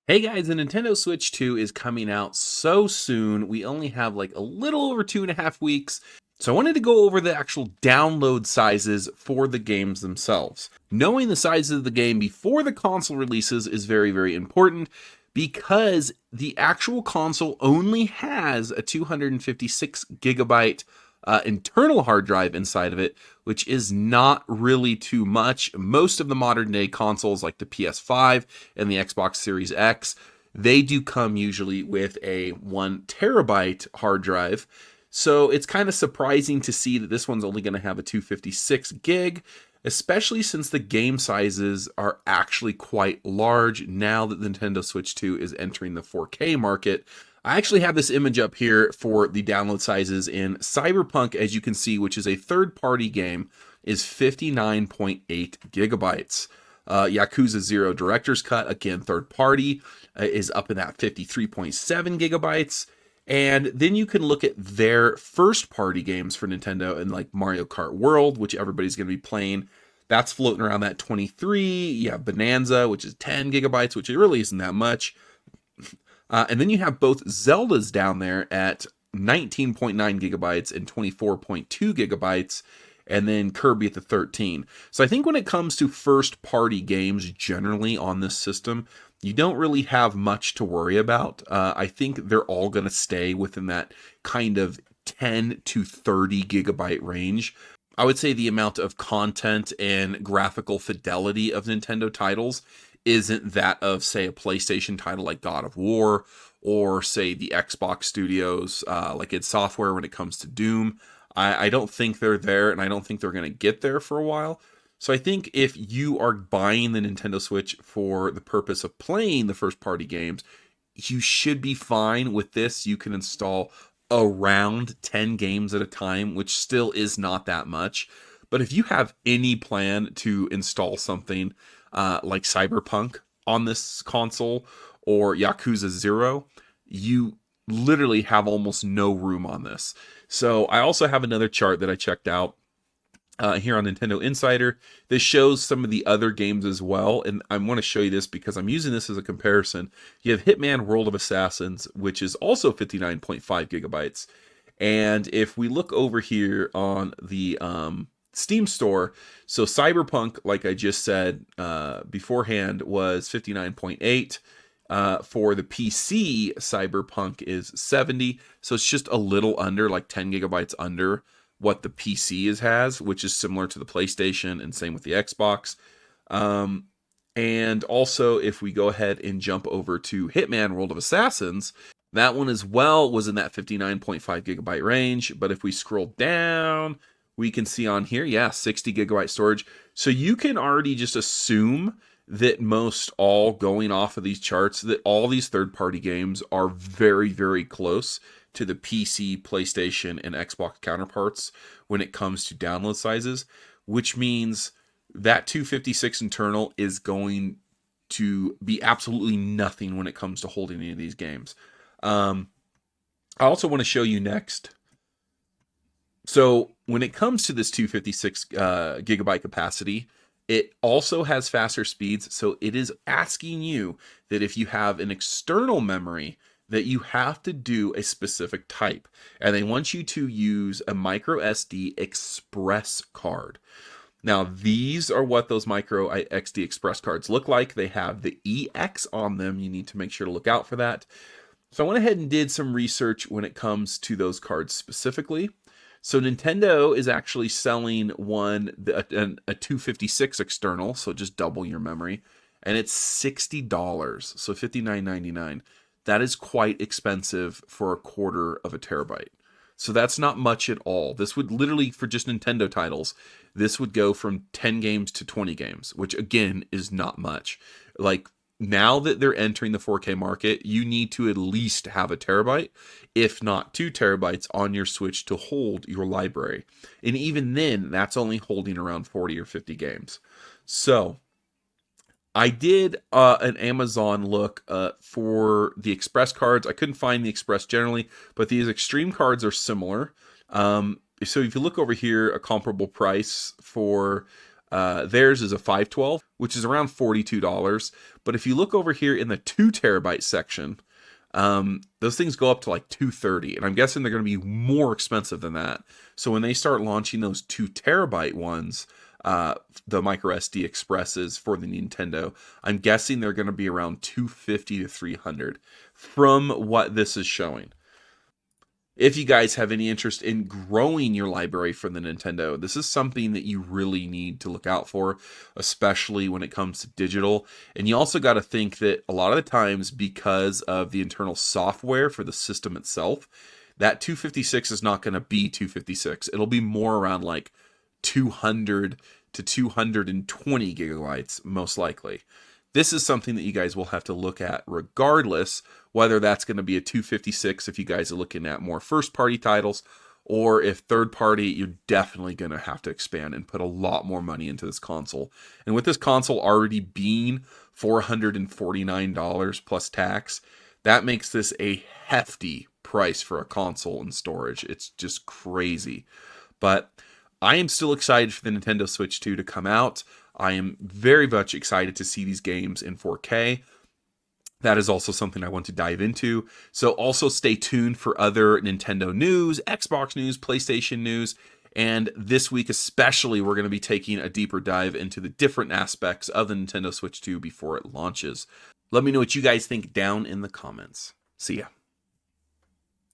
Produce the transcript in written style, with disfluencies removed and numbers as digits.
Hey guys, the Nintendo Switch 2 is coming out so soon. We only have like a little over 2.5 weeks. So I wanted to go over the actual download sizes for the games themselves. Knowing the size of the game before the console releases is very, very important because the actual console only has a 256 gigabyte internal hard drive inside of it, which is not really too much. Most of the modern day consoles, like the PS5 and the Xbox Series X, they do come usually with a 1 terabyte hard drive. So it's kind of surprising to see that this one's only going to have a 256 gig, especially since the game sizes are actually quite large now that the Nintendo Switch 2 is entering the 4K market. I actually have this image up here for the download sizes in Cyberpunk, as you can see, which is a third-party game, is 59.8 gigabytes. Yakuza 0 Director's Cut, again, third-party, is up in that 53.7 gigabytes. And then you can look at their first-party games for Nintendo, and like Mario Kart World, which everybody's going to be playing. That's floating around that 23. You have Bonanza, which is 10 gigabytes, which it really isn't that much. And then you have both Zeldas down there at 19.9 gigabytes and 24.2 gigabytes, and then Kirby at the 13. So I think when it comes to first party games generally on this system, you don't really have much to worry about. I think they're all going to stay within that kind of 10 to 30 gigabyte range. I would say the amount of content and graphical fidelity of Nintendo titles isn't that of, say, a PlayStation title like God of War, or say the Xbox Studios, like id Software when it comes to Doom. I don't think they're there, and I don't think they're going to get there for a while. So I think if you are buying the Nintendo Switch for the purpose of playing the first party games, you should be fine with this. You can install around 10 games at a time, which still is not that much. But if you have any plan to install something like Cyberpunk on this console or Yakuza 0, you literally have almost no room on this. So I also have another chart that I checked out here on Nintendo Insider. This shows some of the other games as well, and I want to show you this because I'm using this as a comparison. You have Hitman World of Assassins, which is also 59.5 gigabytes. And if we look over here on the Steam store, so Cyberpunk, like I just said beforehand, was 59.8. For the PC, Cyberpunk is 70, so it's just a little under, like 10 gigabytes under what the PC has, which is similar to the PlayStation, and same with the Xbox. And also, if we go ahead and jump over to Hitman World of Assassins, that one as well was in that 59.5 gigabyte range. But if we scroll down, we can see on here, yeah, 60 gigabyte storage. So you can already just assume that most all going off of these charts, that all these third-party games are very, very close to the PC, PlayStation, and Xbox counterparts when it comes to download sizes, which means that 256 internal is going to be absolutely nothing when it comes to holding any of these games. I also want to show you next. So when it comes to this 256 gigabyte capacity, it also has faster speeds. So it is asking you that if you have an external memory, that you have to do a specific type. And they want you to use a micro SD express card. Now, these are what those micro SD express cards look like. They have the EX on them. You need to make sure to look out for that. So I went ahead and did some research when it comes to those cards specifically. So Nintendo is actually selling a 256 external, so just double your memory, and it's $60, so $59.99. That is quite expensive for a quarter of a terabyte. So that's not much at all. This would literally, for just Nintendo titles, this would go from 10 games to 20 games, which again is not much. Like, now that they're entering the 4K market, you need to at least have a terabyte, if not 2 terabytes on your Switch to hold your library. And even then, that's only holding around 40 or 50 games. So I did an Amazon look for the Express cards. I couldn't find the Express generally, but these Extreme cards are similar. So if you look over here, a comparable price for Theirs is a 512, which is around $42. But if you look over here in the 2 terabyte section, those things go up to like $230, and I'm guessing they're going to be more expensive than that. So when they start launching those 2 terabyte ones, the micro SD expresses for the Nintendo, I'm guessing they're going to be around $250 to $300 from what this is showing. If you guys have any interest in growing your library for the Nintendo, this is something that you really need to look out for, especially when it comes to digital. And you also got to think that a lot of the times, because of the internal software for the system itself, that 256 is not going to be 256. It'll be more around like 200 to 220 gigabytes, most likely. This is something that you guys will have to look at regardless, whether that's going to be a 256 if you guys are looking at more first-party titles, or if third-party, you're definitely going to have to expand and put a lot more money into this console. And with this console already being $449 plus tax, that makes this a hefty price for a console and storage. It's just crazy. But I am still excited for the Nintendo Switch 2 to come out. I am very much excited to see these games in 4K. That is also something I want to dive into. So also stay tuned for other Nintendo news, Xbox news, PlayStation news. And this week especially, we're going to be taking a deeper dive into the different aspects of the Nintendo Switch 2 before it launches. Let me know what you guys think down in the comments. See ya.